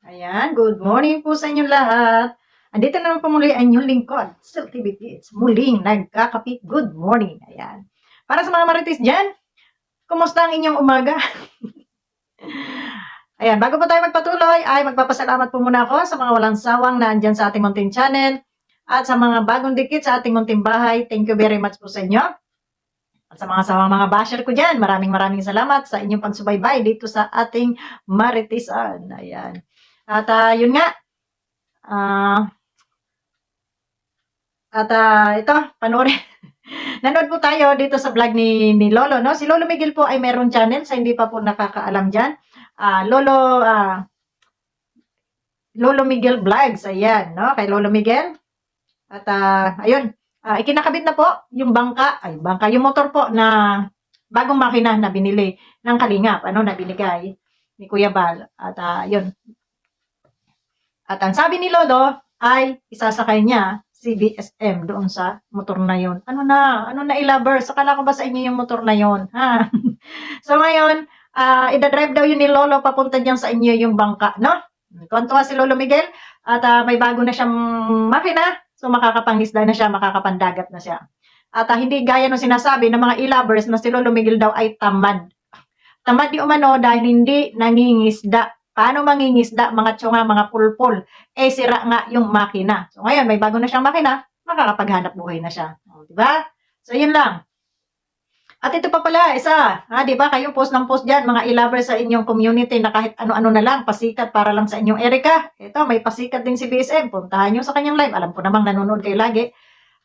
Ayan, good morning po sa inyong lahat. Andito naman po muli ang inyong lingkod, Sel TV Kids. Muling nagkakape, good morning. Ayan. Para sa mga marites dyan, kumusta ang inyong umaga? Ayan, bago po tayo magpatuloy, ay magpapasalamat po muna ako sa mga walang sawang na andyan sa ating munting channel at sa mga bagong dikit sa ating munting bahay. Thank you very much po sa inyo. At sa mga sawang mga basher ko dyan, maraming salamat sa inyong pagsubaybay dito sa ating maritisan. Ayan. At yun nga, ito, panoorin. Nanood po tayo dito sa vlog ni Lolo, no? Si Lolo Miguel po ay meron channel sa hindi pa po nakakaalam dyan. Lolo Miguel Vlogs, ayan, no? Kay Lolo Miguel. At ayun, ikinakabit na po yung yung motor po na bagong makina na binili ng Kalingap, na binigay ni Kuya Bal. At yun. At ang sabi ni Lolo ay isasakay niya si BSM doon sa motor na yun. Ano na i-lovers? Akala ko ba sa inyo yung motor na yun? Ha? So ngayon, ida-drive daw yun ni Lolo papunta diyan sa inyo yung bangka, no? Tuwan-tuwa si Lolo Miguel at may bago na siyang makina. So makakapangisda na siya, makakapandagat na siya. At hindi gaya ng sinasabi ng mga e-lovers na si Lolo Miguel daw ay tamad. Tamad di umano dahil hindi nangingisda. Paano mangingisda, mga tsunga, mga pulpul? Sira nga yung makina. So ngayon, may bago na siyang makina, makakapaghanap buhay na siya. Diba? So yun lang. At ito pa pala, isa, di ba? Kayo post ng post dyan, mga e-lovers sa inyong community na kahit ano-ano na lang, pasikat para lang sa inyong Erica. Ito, may pasikat din si BSM. Puntahan nyo sa kanyang live. Alam ko namang nanonood kayo lagi.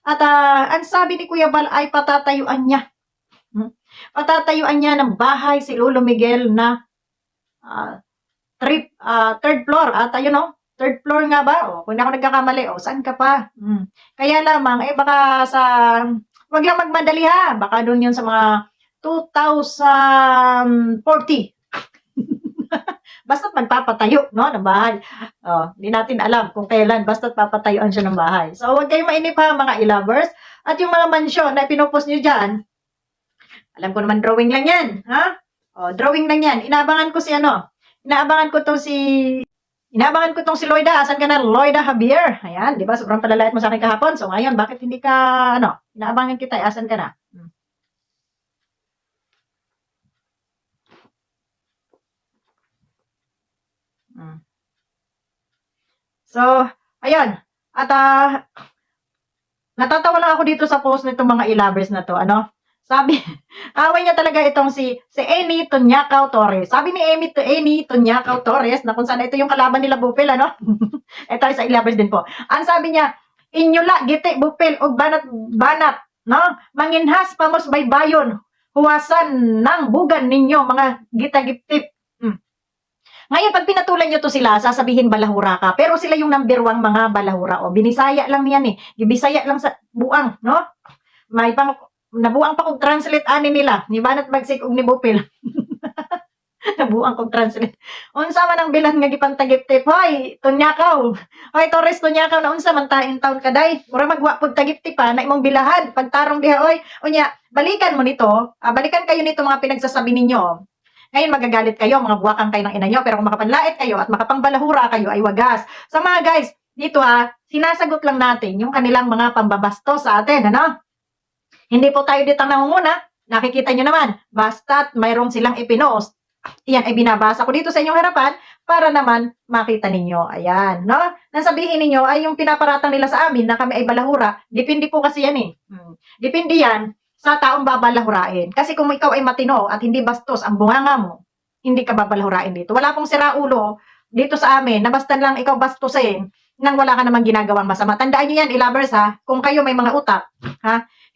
At ang sabi ni Kuya Bal ay patatayuan niya. Patatayuan niya ng bahay si Lolo Miguel na third floor. At third floor nga ba? Kung hindi ako nagkakamali, saan ka pa? Kaya lamang, baka wag lang magmadali ha. Baka doon yun sa mga 2040. Basta't magpapatayo, no, ng bahay. Hindi natin alam kung kailan, basta't papatayuan siya ng bahay. So, huwag kayong mainip ha, mga e-lovers. At yung mga mansyon na pinupost nyo dyan, alam ko naman drawing lang yan, ha? Drawing lang yan. Inaabangan ko tong si Loida. Asan ka na, Loida Javier? Ayan, di ba? Sobrang palalait mo sa akin kahapon. So, ngayon, bakit hindi ka, inaabangan kita, asan ka na? So, ayun. At, natatawa lang ako dito sa post nitong mga e-lovers na to, Sabi, away niya talaga itong si Amy Tunyakaw Torres. Sabi ni Amy Tunyakaw Torres, na kung saan ito yung kalaban nila Bupil, Ito ay sa e-lovers din po. Ang sabi niya, inyula, giti, Bupil, og banat, no? Manginhas, pamos baybayon, huwasan ng bugan ninyo, mga gita-giptip. Ngayon, pag pinatulan nyo to sila, sasabihin balahura ka. Pero sila yung number 1 mga balahura. Binisaya lang yan Bisaya lang sa buang, no? May nabuang pa kong translate ani nila. Ni Banat Bagsik og ni Bupil. Nabuang kong translate. Unsa man ang bilan nga gipantagip-tip. Hoy, Tunyakaw. Hoy, Torres Tunyakaw na unsa man taing taon kaday. Mura magwa pud tagip-tip na imong bilahan. Pagtarong diha oy. Unya, balikan mo nito. Balikan kayo nito mga pinagsasabi ninyo. Ngayon magagalit kayo, mga buwakang kayo ng ina nyo, pero kung makapanlait kayo at makapangbalahura kayo ay wagas. So mga guys, dito sinasagot lang natin yung kanilang mga pambabasto sa atin, Hindi po tayo dito nangunguna, nakikita nyo naman, basta't mayroong silang ipinost. Iyan ay binabasa ko dito sa inyong harapan para naman makita ninyo. Ayan, Nasabihin ninyo ay yung pinaparatang nila sa amin na kami ay balahura, depende po kasi yan Depende yan sa taong babalahurain. Kasi kung ikaw ay matino at hindi bastos ang bunganga mo, hindi ka babalahurain dito. Wala pong siraulo dito sa amin na basta lang ikaw bastusin nang wala ka namang ginagawang masama. Tandaan nyo yan, e-lovers kung kayo may mga utak,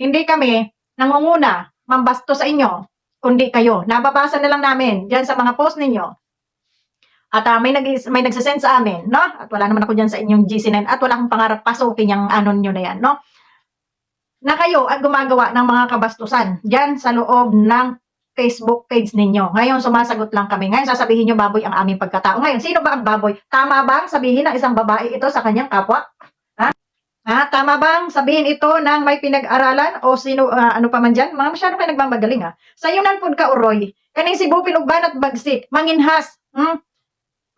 hindi kami nangunguna mambasto sa inyo, kundi kayo. Nababasa na lang namin dyan sa mga post ninyo. At may nagsasend sa amin, At wala naman ako dyan sa inyong GC9 at wala akong pangarap pasukin yung anon nyo na yan, Na kayo ang gumagawa ng mga kabastusan dyan sa loob ng Facebook page ninyo. Ngayon, sumasagot lang kami. Ngayon, sasabihin nyo, baboy ang aming pagkatao. Ngayon, sino ba ang baboy? Tama bang sabihin ng isang babae ito sa kanyang kapwa? Tama bang sabihin ito ng may pinag-aralan? O sino, ano pa man dyan? Mga masyado kayo nagmamagaling, Sa iyo nan pud ka, uroy. Kaning si Bupil og Banat Bagsik, manginhas.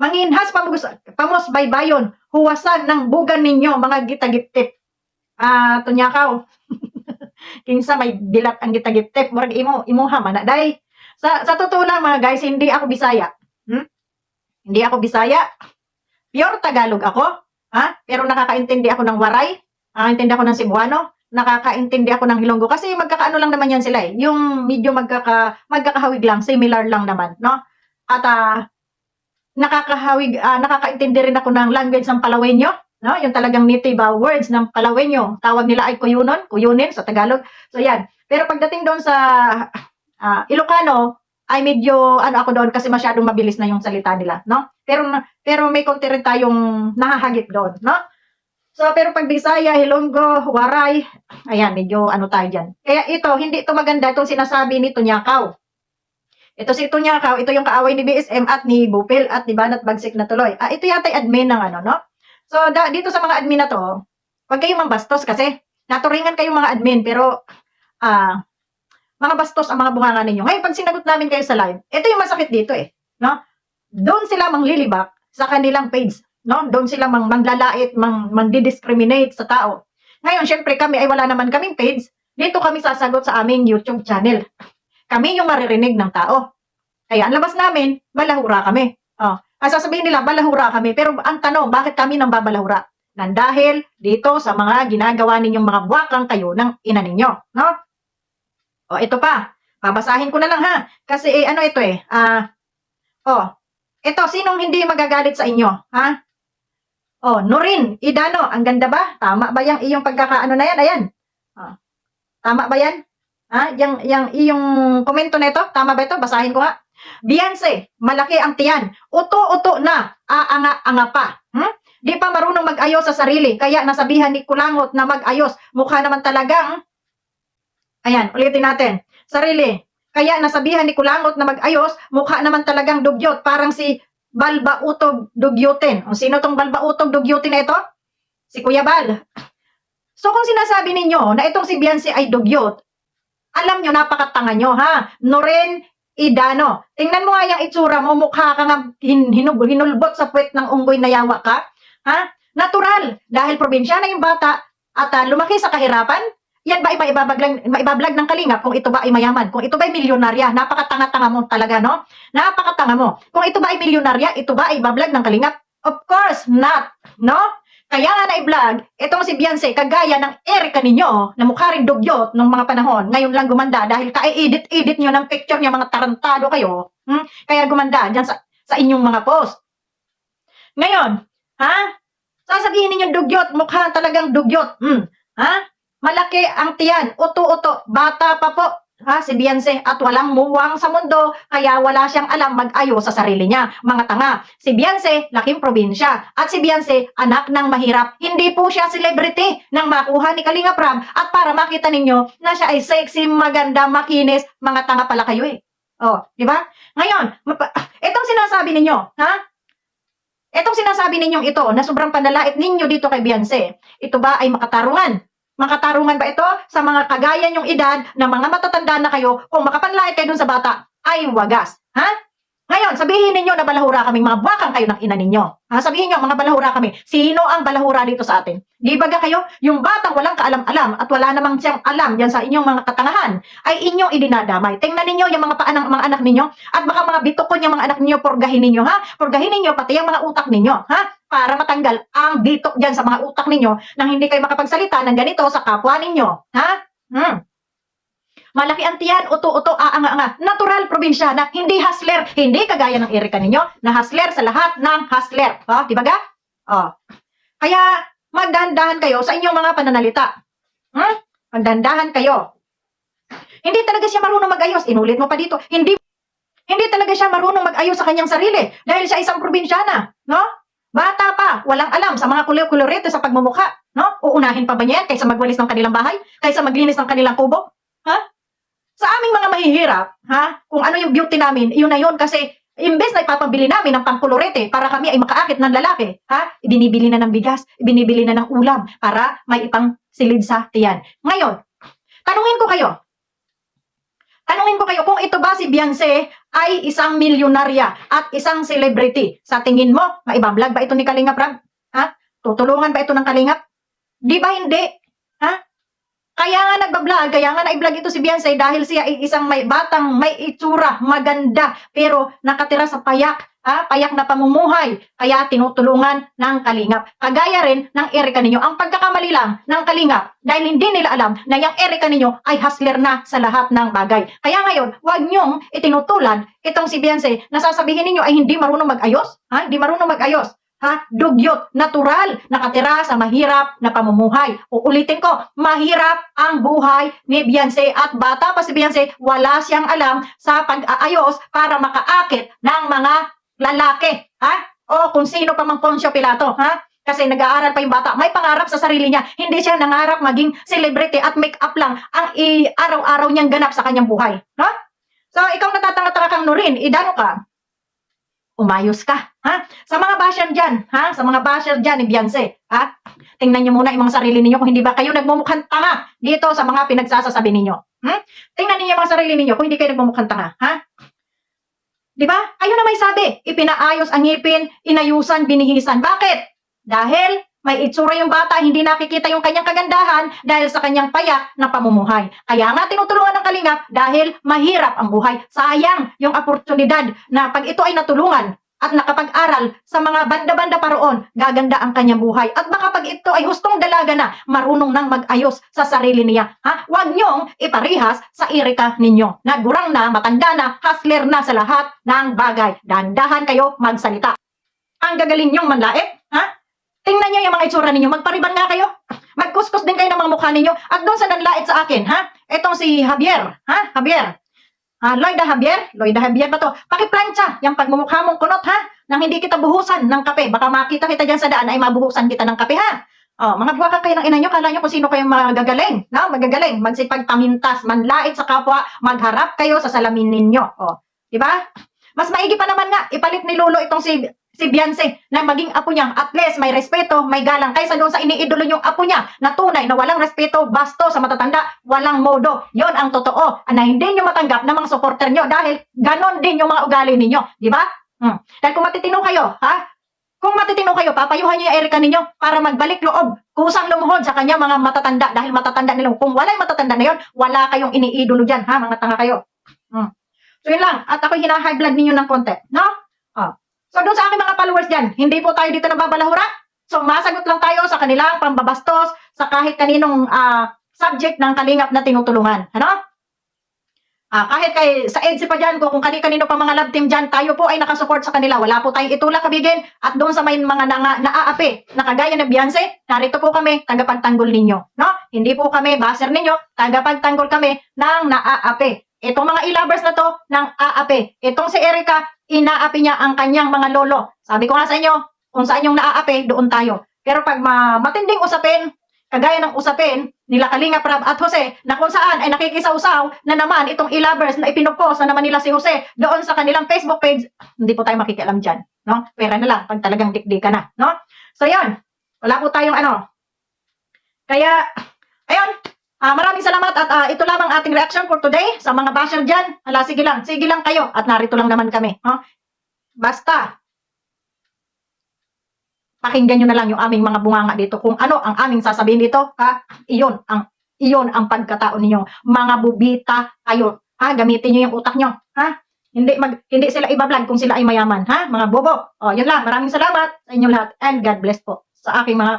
Manginhas pamos baybayon, huwasan ng bugan ninyo, mga gitagiptip. Tunyakaw. Kinsa may bilat ang gitagiptip, murag imuha man na day. Sa totoo lang mga guys, hindi ako Bisaya. Hindi ako Bisaya. Pure Tagalog ako. Pero nakakaintindi ako ng Waray, nakakaintindi ako ng Cebuano, nakakaintindi ako ng Ilonggo kasi magkakaano lang naman yan sila eh. Yung medyo magkakahawig lang, similar lang naman, no? At nakakaintindi rin ako ng language ng Palawenyo, no? Yung talagang native words ng Palawenyo. Tawag nila ay kuyunin sa Tagalog. So yan. Pero pagdating doon sa Ilocano, ay medyo ako doon kasi masyadong mabilis na yung salita nila, no? Pero may konti rin tayong nahahagip doon, no? So, pero pag Bisaya, Ilonggo, Waray, ayan, medyo tayo dyan. Kaya ito, hindi ito maganda, itong sinasabi ni Tunyakaw. Ito si Tunyakaw, ito yung kaaway ni BSM at ni Bupil at ni Banat Bagsik na tuloy. Ito yata admin ng no? So, dito sa mga admin na to, huwag kayong mambastos kasi naturingan kayong mga admin, pero mga bastos ang mga bunganga ninyo. Ngayon, pag sinagot namin kayo sa live, ito yung masakit dito eh, no? Doon sila manglilibak sa kanilang page, no? Doon sila manglalait, mangdidiscriminate sa tao. Ngayon, syempre kami ay wala naman kaming page, dito kami sasagot sa aming YouTube channel. Kami yung maririnig ng tao. Kaya ang labas namin, balahura kami. Sasabihin nila, balahura kami. Pero ang tanong, bakit kami nang babalahura? Dahil dito sa mga ginagawa ninyong mga buwakang kayo ng ina ninyo, no? Ito pa. Babasahin ko na lang ha. Kasi ito eh. Ito, sinong hindi magagalit sa inyo? Ha? Nurin, Idano, ang ganda ba? Tama ba yung iyong pagkakaano na yan? Ayan. Tama ba yan? Yung iyong komento na ito? Tama ba ito? Basahin ko nga. Beyonce, malaki ang tiyan. Uto-uto na. Aanga-anga pa. Di pa marunong mag-ayos sa sarili. Kaya nasabihan ni Kulangot na mag-ayos. Mukha naman talagang ayan, ulitin natin. Sarili. Kaya nasabihan ni Kulangot na mag-ayos, mukha naman talagang dugyot. Parang si Balbautog Dugyutin. Sino tong Balbautog Dugyutin na ito? Si Kuya Bal. So kung sinasabi ninyo na itong si Beyonce ay dugyot, alam nyo, napakatanga nyo, ha? Noren Idano. Tingnan mo nga yung itsura mo, mukha ka nga hinulbot sa puwet ng unggoy na yawa ka. Ha? Natural. Dahil probinsya na yung bata at lumaki sa kahirapan, yan ba maibablog ng Kalingap kung ito ba ay mayaman? Kung ito ba ay milyonarya? Napakatanga-tanga mo talaga, no? Napakatanga mo. Kung ito ba ay milyonarya, ito ba ay ibablog ng Kalingap? Of course not, no? Kaya nga na-i-vlog, itong si Beyonce, kagaya ng Erika ninyo, na mukha rin dugyot ng mga panahon, ngayon lang gumanda dahil ka-edit nyo ng picture niya, mga tarantado kayo, kaya gumanda dyan sa inyong mga post. Ngayon, sasabihin ninyo dugyot, mukha talagang dugyot, malaki ang tiyan, uto-uto, bata pa po, si Beyonce, at walang muwang sa mundo, kaya wala siyang alam mag-ayos sa sarili niya. Mga tanga, si Beyonce, laking probinsya, at si Beyonce, anak ng mahirap. Hindi po siya celebrity nang makuha ni Kalinga Prab, at para makita ninyo na siya ay sexy, maganda, makinis, mga tanga pala kayo eh. Di ba? Ngayon, itong sinasabi ninyo, itong sinasabi ninyong ito, na sobrang panlalait ninyo dito kay Beyonce, ito ba ay makatarungan? Makatarungan ba ito sa mga kagaya nyong edad na mga matatanda na kayo kung makapanlait kayo dun sa bata ay wagas? Ngayon, sabihin ninyo na balahura kaming mga buwakang kayo ng ina ninyo. Sabihin nyo, mga balahura kami. Sino ang balahura dito sa atin? Di ba kayo? Yung batang walang kaalam-alam at wala namang siyang alam yan sa inyong mga katangahan ay inyong idinadamay. Tingnan ninyo yung mga paanang mga anak ninyo at baka mga bitukon yung mga anak ninyo, purgahin ninyo, Purgahin ninyo pati yung mga utak ninyo, para matanggal ang bitok dyan sa mga utak ninyo nang hindi kayo makapagsalita ng ganito sa kapwa ninyo, Malaki ang tiyan, uto-uto, aanga-anga. Natural probinsyana, hindi hustler. Hindi kagaya ng Erika ninyo, na hustler sa lahat ng hustler. Di ba ga? Kaya, magdahan-dahan kayo sa inyong mga pananalita. Magdahan-dahan kayo. Hindi talaga siya marunong mag-ayos. Inulit mo pa dito. Hindi talaga siya marunong mag-ayos sa kanyang sarili. Dahil siya isang probinsyana. No? Bata pa, walang alam sa mga kulay-kulorete sa pagmumukha. No? Uunahin pa ba niya kaysa magwalis ng kanilang bahay? Kaysa maglinis ng kanilang kubo? Sa aming mga mahihirap, kung ano yung beauty namin, yun na yun kasi imbes na ipapabili namin ng pangkulorete para kami ay makaakit ng lalaki, ibinibili na ng bigas, ibinibili na ng ulam para may ipang silid sa tiyan. Ngayon, tanungin ko kayo, Tanungin ko kayo, kung ito ba si Beyonce ay isang milyonarya at isang celebrity, sa tingin mo, maibablog ba ito ni Kalingap Rab? Ha? Tutulungan ba ito ng Kalingap? Di ba hindi? Ha? Kaya nga nagbablog, kaya nga na-vlog ito si Beyonce dahil siya ay isang may batang, may itsura, maganda, pero nakatira sa payak, payak na pamumuhay, kaya tinutulungan ng Kalingap. Kagaya rin ng Erika ninyo. Ang pagkakamali lang ng Kalingap, dahil hindi nila alam na yung Erika ninyo ay hustler na sa lahat ng bagay. Kaya ngayon, huwag nyong itinutulan itong si Beyonce na sasabihin ninyo ay hindi marunong mag-ayos, hindi marunong mag-ayos. Dugyot, natural, nakatira sa mahirap na pamumuhay. Uulitin ko, mahirap ang buhay ni Beyonce at bata pa si Beyonce, wala siyang alam sa pag-aayos para makaakit ng mga lalaki. O kung sino pa mang Poncio Pilato. Kasi nag-aaral pa yung bata, may pangarap sa sarili niya. Hindi siya nangarap maging celebrity at make-up lang ang araw-araw niyang ganap sa kanyang buhay. So, ikaw natatanga-tanga kang Nurin, idano ka? Umayos ka, Sa mga basher dyan, Sa mga basher dyan ni Beyonce, Tingnan niyo muna yung mga sarili ninyo kung hindi ba kayo nagmumukhang tanga dito sa mga pinagsasasabi ninyo. Tingnan niyo yung mga sarili ninyo kung hindi kayo nagmumukhang tanga, Di ba? Kayo na may sabi, ipinaayos ang ngipin, inayusan, binihisan. Bakit? Dahil may itsura yung bata, hindi nakikita yung kanyang kagandahan dahil sa kanyang payak na pamumuhay. Kaya nga tinutulungan ng Kalingap dahil mahirap ang buhay. Sayang yung oportunidad na pag ito ay natulungan at nakapag-aral sa mga banda-banda pa roon, gaganda ang kanyang buhay. At baka pag ito ay hustong dalaga na, marunong nang mag-ayos sa sarili niya. Huwag niyong iparihas sa Erika ninyo. Nagurang na, matanda na, hustler na sa lahat ng bagay. Dahan-dahan kayo magsalita. Ang gagaling niyong manlait, Tingnan niyo yung mga itsura ninyo. Magpariban nga kayo. Magkuskus din kayo ng mga mukha ninyo. At doon sa nanlait sa akin, Itong si Javier, Javier. Lloyda Javier ba to? Pakiplantsa yung pagmumukha mong kunot, Nang hindi kita buhusan ng kape. Baka makita kita dyan sa daan ay mabuhusan kita ng kape, mga buwakan kayo ng ina nyo. Kala nyo kung sino kayo magagaling. Magagaling. Magsipagpamintas, manlait sa kapwa, magharap kayo sa salamin ninyo. Diba? Mas maigi pa naman nga, ipalit ni Lolo itong si Beyonce na maging apo niya. At least may respeto, may galang. Kaysa doon sa iniidolo yung apo niya na tunay na walang respeto, basto sa matatanda, walang modo. Yon ang totoo. Na hindi nyo matanggap ng mga supporter nyo dahil ganon din yung mga ugali ninyo. Di ba? Dahil kung matitino kayo, Kung matitino kayo, papayuhan niyo yung Erika ninyo para magbalik loob. Kusang lumuhod sa kanya mga matatanda dahil matatanda nila. Kung wala yung matatanda na yon, wala kayong iniidolo dyan, mga tanga kayo. So yun lang. At ako hina-high blood ninyo ng konti. No? So doon sa aking mga followers dyan, hindi po tayo dito nababalahura. So masagot lang tayo sa kanilang pambabastos sa kahit kaninong subject ng Kalingap na tinutulungan. Kahit sa EDSI pa dyan, kung kani-kanino pa mga love team dyan, tayo po ay nakasupport sa kanila. Wala po tayong itulak kabigin. At doon sa may mga naaapi na kagaya ng Beyonce, narito po kami, tagapagtanggol ninyo. Hindi po kami baser ninyo, tagapagtanggol kami ng naaapi. Itong mga e-lovers na to ng aapi. Itong si Erika, inaapi niya ang kanyang mga lolo. Sabi ko nga sa inyo, kung saan yung naaapi, doon tayo. Pero pag matinding usapin, kagaya ng usapin nila Kalingap Rab at Jose, na kung saan ay nakikisaw-saw na naman itong e-lovers na ipinupost na naman nila si Jose doon sa kanilang Facebook page, hindi po tayo makikialam dyan. Pera na lang pag talagang dikdika na. So yan, wala po tayong Kaya, ayun, maraming salamat at ito lamang ating reaction for today sa mga basher dyan. Sige lang kayo at narito lang naman kami. Basta, pakinggan nyo na lang yung aming mga bunganga dito kung ano ang aming sasabihin dito. Iyon ang pagkatao ninyo. Mga bubita kayo. Gamitin nyo yung utak nyo. Hindi sila ibablog kung sila ay mayaman. Mga bobo. Yun lang. Maraming salamat sa inyo lahat and God bless po sa aking mga